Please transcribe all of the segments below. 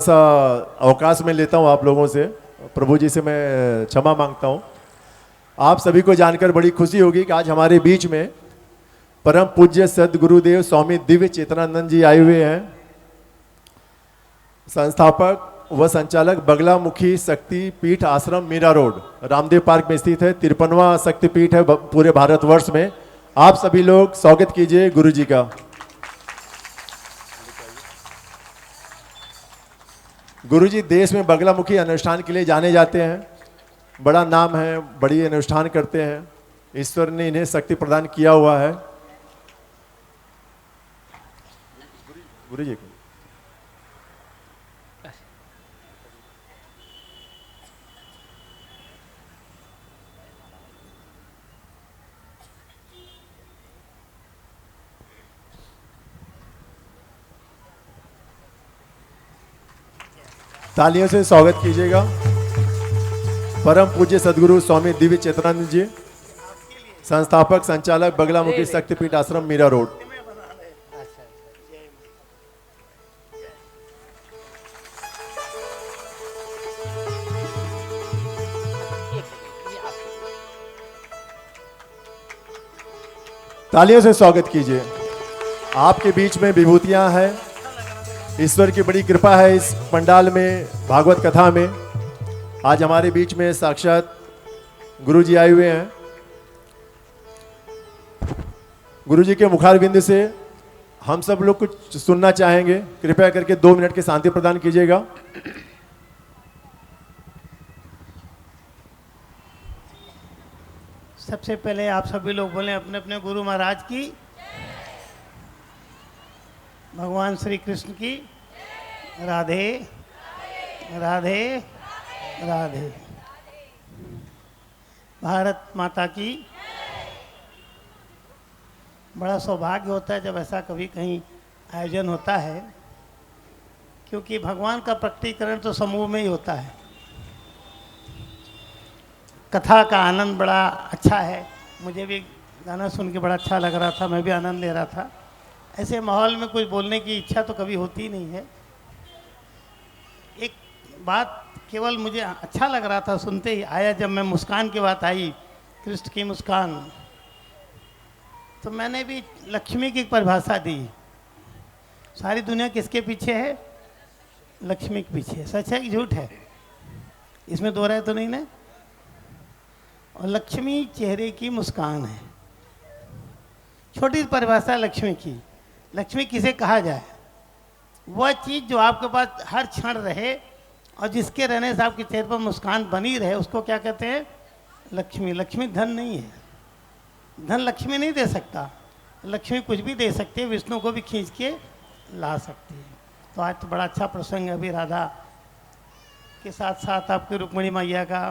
सा अवकाश में लेता हूं आप लोगों से। प्रभु जी से मैं क्षमा मांगता हूं। आप सभी को जानकर बड़ी खुशी होगी कि आज हमारे बीच में परम पूज्य सद्गुरुदेव स्वामी दिव्य चेतनानंद जी आए हुए हैं। संस्थापक व संचालक बगलामुखी शक्ति पीठ आश्रम मीरा रोड रामदेव पार्क में स्थित है। 53वां शक्तिपीठ है पूरे भारतवर्ष में। आप सभी लोग स्वागत कीजिए गुरु जी का। गुरुजी देश में बगलामुखी अनुष्ठान के लिए जाने जाते हैं। बड़ा नाम है, बड़ी अनुष्ठान करते हैं। ईश्वर ने इन्हें शक्ति प्रदान किया हुआ है। गुरुजी तालियों से स्वागत कीजिएगा परम पूज्य सदगुरु स्वामी दिव्य चेतनानंद जी, संस्थापक संचालक बगलामुखी शक्तिपीठ आश्रम मीरा रोड। तालियों से स्वागत कीजिए। आपके बीच में विभूतियां हैं। ईश्वर की बड़ी कृपा है इस पंडाल में, भागवत कथा में। आज हमारे बीच में साक्षात गुरु जी आए हुए हैं। गुरु जी के मुखारविंद से हम सब लोग कुछ सुनना चाहेंगे। कृपया करके 2 मिनट की शांति प्रदान कीजिएगा। सबसे पहले आप सभी लोग बोलें अपने अपने गुरु महाराज की, भगवान श्री कृष्ण की राधे राधे राधे। भारत माता की। बड़ा सौभाग्य होता है जब ऐसा कभी कहीं आयोजन होता है, क्योंकि भगवान का प्रकटीकरण तो समूह में ही होता है। कथा का आनंद बड़ा अच्छा है। मुझे भी गाना सुन के बड़ा अच्छा लग रहा था, मैं भी आनंद ले रहा था। ऐसे माहौल में कुछ बोलने की इच्छा तो कभी होती नहीं है। एक बात केवल मुझे अच्छा लग रहा था सुनते ही आया, जब मैं मुस्कान की बात आई, कृष्ण की मुस्कान, तो मैंने भी लक्ष्मी की परिभाषा दी। सारी दुनिया किसके पीछे है? लक्ष्मी के पीछे। सच है कि झूठ है? इसमें दो राय तो नहीं ना। और लक्ष्मी चेहरे की मुस्कान है। छोटी परिभाषा लक्ष्मी की। लक्ष्मी किसे कहा जाए? वह चीज़ जो आपके पास हर क्षण रहे और जिसके रहने से आपके चेहरे पर मुस्कान बनी रहे, उसको क्या कहते हैं? लक्ष्मी। लक्ष्मी धन नहीं है। धन लक्ष्मी नहीं दे सकता। लक्ष्मी कुछ भी दे सकती है, विष्णु को भी खींच के ला सकती है। तो आज तो बड़ा अच्छा प्रसंग है। अभी राधा के साथ साथ आपकी रुक्मिणी मैया का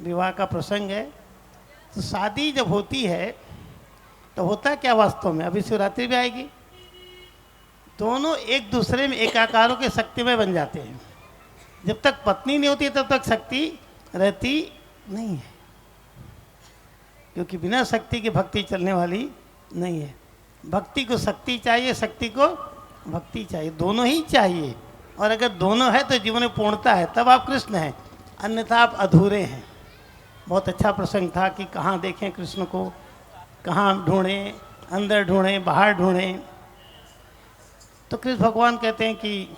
विवाह का प्रसंग है। तो शादी जब होती है तो होता क्या वास्तव में? अभी शिवरात्रि भी आएगी। दोनों एक दूसरे में एकाकारों के शक्ति में बन जाते हैं। जब तक पत्नी नहीं होती तब तक शक्ति रहती नहीं है, क्योंकि बिना शक्ति की भक्ति चलने वाली नहीं है। भक्ति को शक्ति चाहिए, शक्ति को भक्ति चाहिए, दोनों ही चाहिए। और अगर दोनों है तो जीवन में पूर्णता है, तब आप कृष्ण हैं, अन्यथा आप अधूरे हैं। बहुत अच्छा प्रसंग था कि कहाँ देखें कृष्ण को, कहाँ ढूंढें, अंदर ढूंढें, बाहर ढूंढें। तो कृष्ण भगवान कहते हैं कि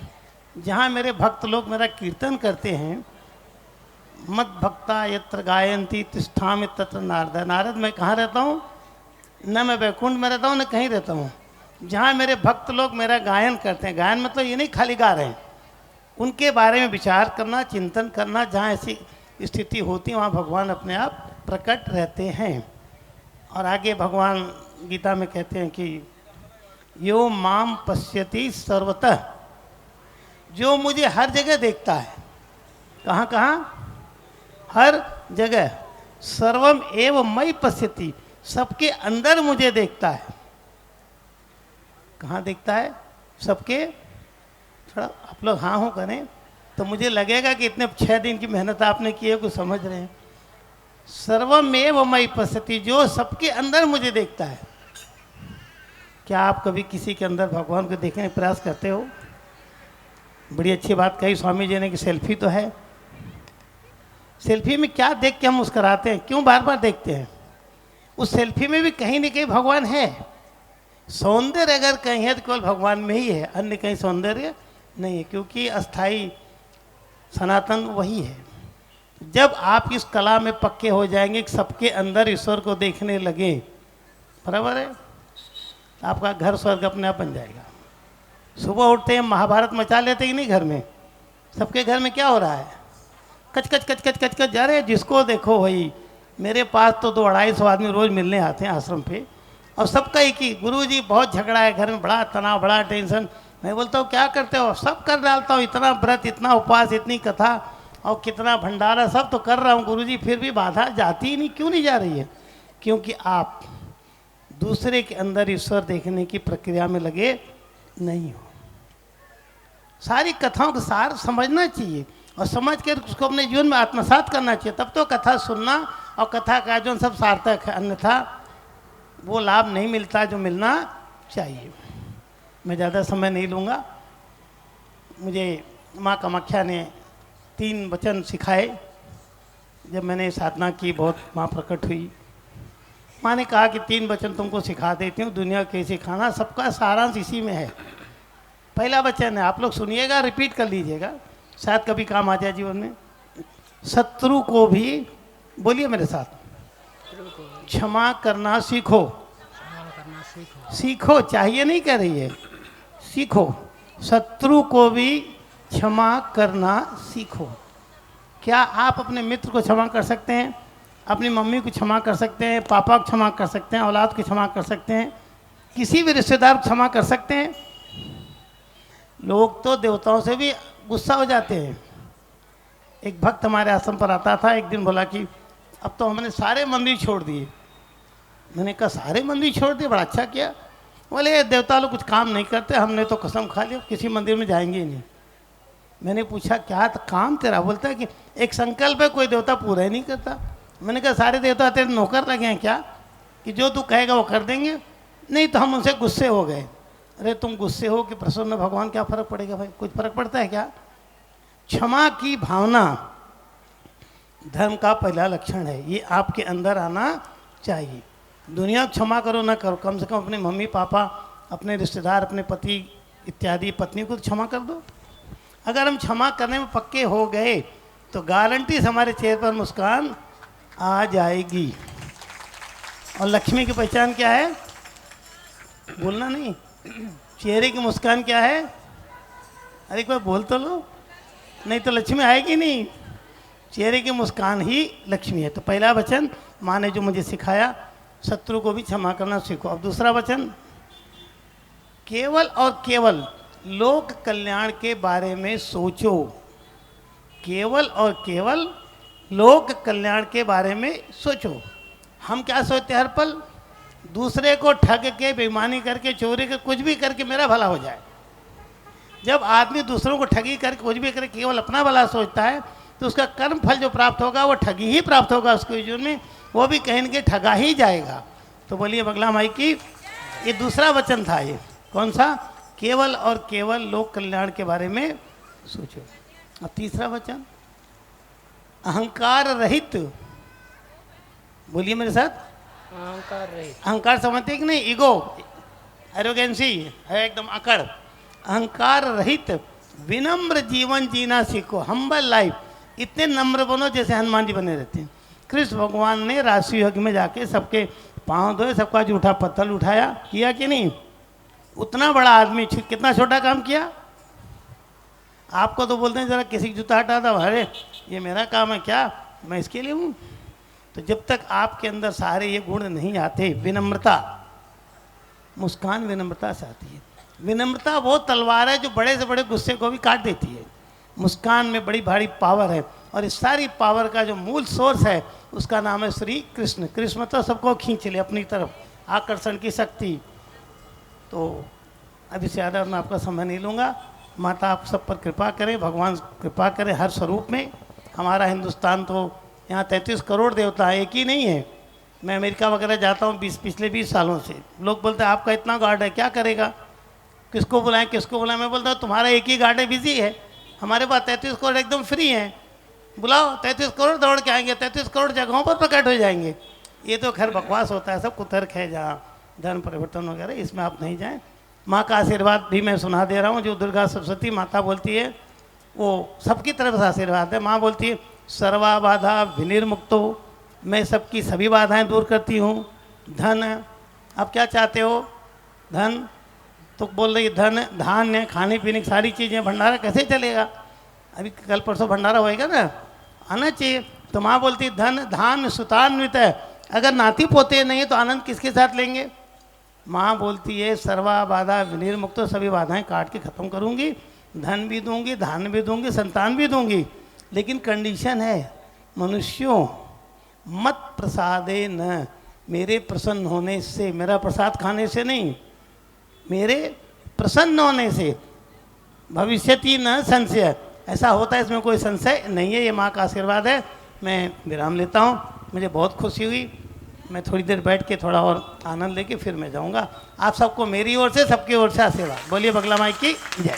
जहाँ मेरे भक्त लोग मेरा कीर्तन करते हैं, मत भक्ता यत्र गायंती तिष्ठामि तत्र नारद। नारद, मैं कहाँ रहता हूँ? न मैं वैकुंठ में रहता हूँ न कहीं रहता हूँ। जहाँ मेरे भक्त लोग मेरा गायन करते हैं, गायन मतलब ये नहीं खाली गा रहे हैं, उनके बारे में विचार करना, चिंतन करना, जहाँ ऐसी स्थिति होती है वहाँ भगवान अपने आप प्रकट रहते हैं। और आगे भगवान गीता में कहते हैं कि यो माम पश्यति सर्वतः, जो मुझे हर जगह देखता है। कहाँ कहाँ? हर जगह। सर्वम एव मयि पश्यति, सबके अंदर मुझे देखता है। कहाँ देखता है? सबके। थोड़ा आप लोग हाँ हो करें तो मुझे लगेगा कि इतने 6 दिन की मेहनत आपने की है, कुछ समझ रहे हैं। सर्वमेव मयि पश्यति, जो सबके अंदर मुझे देखता है। क्या आप कभी किसी के अंदर भगवान को देखने का प्रयास करते हो? बड़ी अच्छी बात कही स्वामी जी ने कि सेल्फी तो है। सेल्फी में क्या देख के हम मुस्कराते हैं, क्यों बार बार देखते हैं? उस सेल्फी में भी कहीं न कहीं भगवान है। सौंदर्य अगर कहीं है तो केवल भगवान में ही है, अन्य कहीं सौंदर्य नहीं है, क्योंकि अस्थाई सनातन वही है। जब आप इस कला में पक्के हो जाएंगे कि सबके अंदर ईश्वर को देखने लगे, बराबर है, तो आपका घर स्वर्ग अपने आप बन जाएगा। सुबह उठते हैं महाभारत मचा लेते ही नहीं घर में, सबके घर में क्या हो रहा है? कच कच कच कच कच कच जा रहे हैं, जिसको देखो वही। मेरे पास तो 200-250 आदमी रोज मिलने आते हैं आश्रम पे, और सबका एक ही, गुरुजी बहुत झगड़ा है घर में, बड़ा तनाव, बड़ा टेंशन। मैं बोलता हूँ क्या करते हो? सब कर डालता हूँ, इतना व्रत, इतना उपवास, इतनी कथा और कितना भंडारा, सब तो कर रहा हूँ गुरुजी, फिर भी बाधा जाती ही नहीं। क्यों नहीं जा रही है? क्योंकि आप दूसरे के अंदर ईश्वर देखने की प्रक्रिया में लगे नहीं हो। सारी कथाओं का सार समझना चाहिए और समझ कर उसको अपने जीवन में आत्मसात करना चाहिए, तब तो कथा सुनना और कथा का जो सब सार्थक है, अन्यथा वो लाभ नहीं मिलता जो मिलना चाहिए। मैं ज़्यादा समय नहीं लूँगा। मुझे माँ कामाख्या ने 3 वचन सिखाए। जब मैंने साधना की, बहुत माँ प्रकट हुई। माँ ने कहा कि 3 वचन तुमको सिखा देती हूँ, दुनिया के सिखाना, सबका सारांश इसी में है। पहला वचन है, आप लोग सुनिएगा, रिपीट कर लीजिएगा, शायद कभी काम आ जाए जीवन में। शत्रु को भी, बोलिए मेरे साथ, क्षमा करना सीखो। सीखो, चाहिए नहीं कह रही है, सीखो। शत्रु को भी क्षमा करना सीखो। क्या आप अपने मित्र को क्षमा कर सकते हैं? अपनी मम्मी को क्षमा कर सकते हैं? पापा को क्षमा कर सकते हैं? औलाद को क्षमा कर सकते हैं? किसी भी रिश्तेदार को क्षमा कर सकते हैं? लोग तो देवताओं से भी गुस्सा हो जाते हैं। एक भक्त हमारे आश्रम पर आता था, एक दिन बोला कि अब तो हमने सारे मंदिर छोड़ दिए। मैंने कहा सारे मंदिर छोड़ दिए, बड़ा अच्छा किया। बोले देवता लोग कुछ काम नहीं करते, हमने तो कसम खा लिया किसी मंदिर में जाएंगे ही नहीं। मैंने पूछा क्या काम तेरा? बोलता है कि एक संकल्प है, कोई देवता पूरा ही नहीं करता। मैंने कहा सारे देवता तेरे नौकर लगे हैं क्या, कि जो तू कहेगा वो कर देंगे? नहीं, तो हम उनसे गुस्से हो गए। अरे तुम गुस्से हो कि प्रसन्न भगवान, क्या फर्क पड़ेगा भाई? कुछ फर्क पड़ता है क्या? क्षमा की भावना धर्म का पहला लक्षण है, ये आपके अंदर आना चाहिए। दुनिया क्षमा करो ना करो, कम से कम अपने मम्मी पापा, अपने रिश्तेदार, अपने पति इत्यादि पत्नी को तो क्षमा कर दो। अगर हम क्षमा करने में पक्के हो गए तो गारंटी से हमारे चेहरे पर मुस्कान आ जाएगी। और लक्ष्मी की पहचान क्या है? बोलना नहीं, चेहरे की मुस्कान क्या है? अरे एक बार बोल तो लो, नहीं तो लक्ष्मी आएगी नहीं। चेहरे की मुस्कान ही लक्ष्मी है। तो पहला वचन माँ ने जो मुझे सिखाया, शत्रु को भी क्षमा करना सीखो। अब दूसरा वचन, केवल और केवल लोक कल्याण के बारे में सोचो। केवल और केवल लोक कल्याण के बारे में सोचो। हम क्या सोचते हैं हर पल? दूसरे को ठग के, बेईमानी करके, चोरी कर, कुछ भी करके मेरा भला हो जाए। जब आदमी दूसरों को ठगी करके कुछ भी करके केवल अपना भला सोचता है तो उसका कर्म फल जो प्राप्त होगा वो ठगी ही प्राप्त होगा उसके जीवन में, वो भी कहीं न कहीं ठगा ही जाएगा। तो बोलिए बगला माई की। ये दूसरा वचन था। ये कौन सा? केवल और केवल लोक कल्याण के बारे में सोचो। अब तीसरा वचन, अहंकार रहित। बोलिए मेरे साथ, अहंकार रहित। अहंकार समझते कि नहीं? ईगो, एरोगेंसी है, एकदम अकड़। अहंकार रहित विनम्र जीवन जीना सीखो। Humble life. इतने नम्र बनो जैसे हनुमान जी बने रहते हैं। कृष्ण भगवान ने राशि युग में जाके सबके पाँव धोए, सबका जूठा पत्थर उठाया, किया कि नहीं? उतना बड़ा आदमी कितना छोटा काम किया। आपको तो बोलते हैं जरा किसी की जूता हटा दो, अरे ये मेरा काम है क्या, मैं इसके लिए हूँ। तो जब तक आपके अंदर सारे ये गुण नहीं आते, विनम्रता, मुस्कान विनम्रता से आती है। विनम्रता वो तलवार है जो बड़े से बड़े गुस्से को भी काट देती है। मुस्कान में बड़ी भारी पावर है, और इस सारी पावर का जो मूल सोर्स है उसका नाम है श्री कृष्ण। कृष्ण मतलब सबको खींच ले अपनी तरफ, आकर्षण की शक्ति। तो अभी से ज़्यादा मैं आपका समय नहीं लूँगा। माता आप सब पर कृपा करें, भगवान कृपा करें हर स्वरूप में। हमारा हिंदुस्तान तो यहाँ 33 करोड़ देवता है, एक ही नहीं है। मैं अमेरिका वगैरह जाता हूँ पिछले 20 सालों से, लोग बोलते हैं आपका इतना गार्ड है क्या करेगा, किसको बुलाएं किसको बुलाएं। मैं बोलता हूँ तुम्हारा एक ही गार्ड है, बिजी है, हमारे पास 33 करोड़ एकदम फ्री हैं, बुलाओ 33 करोड़ दौड़ के आएंगे, 33 करोड़ जगहों पर प्रकट हो जाएंगे। ये तो खैर बकवास होता है, सब कुतर्क है जहाँ धर्म परिवर्तन वगैरह, इसमें आप नहीं जाएं। माँ का आशीर्वाद भी मैं सुना दे रहा हूँ, जो दुर्गा सरस्वती माता बोलती है वो सबकी तरफ से आशीर्वाद है। माँ बोलती है सर्वा बाधा विनिर्मुक्तो, मैं सबकी सभी बाधाएं दूर करती हूँ। धन, आप क्या चाहते हो? धन, तो बोल रही धन, धान्य, खाने पीने की सारी चीज़ें, भंडारा कैसे चलेगा? अभी कल परसों भंडारा होएगा ना, आना चाहिए। तो माँ बोलती धन धान सुतान्वित है, अगर नाती पोते नहीं तो आनंद किसके साथ लेंगे? माँ बोलती है सर्वा बाधा विनिर्मुक्त, सभी बाधाएं काट के ख़त्म करूँगी, धन भी दूंगी, धान भी दूंगी, संतान भी दूंगी, लेकिन कंडीशन है मनुष्यों मत प्रसादे न, मेरे प्रसन्न होने से, मेरा प्रसाद खाने से नहीं, मेरे प्रसन्न होने से। भविष्यति न संशय, ऐसा होता है, इसमें कोई संशय नहीं है, ये माँ का आशीर्वाद है। मैं विराम लेता हूँ, मुझे बहुत खुशी हुई, मैं थोड़ी देर बैठ के थोड़ा और आनंद लेके फिर मैं जाऊँगा। आप सबको मेरी ओर से, सबकी ओर से आशीर्वाद। बोलिए बगला माई की जय।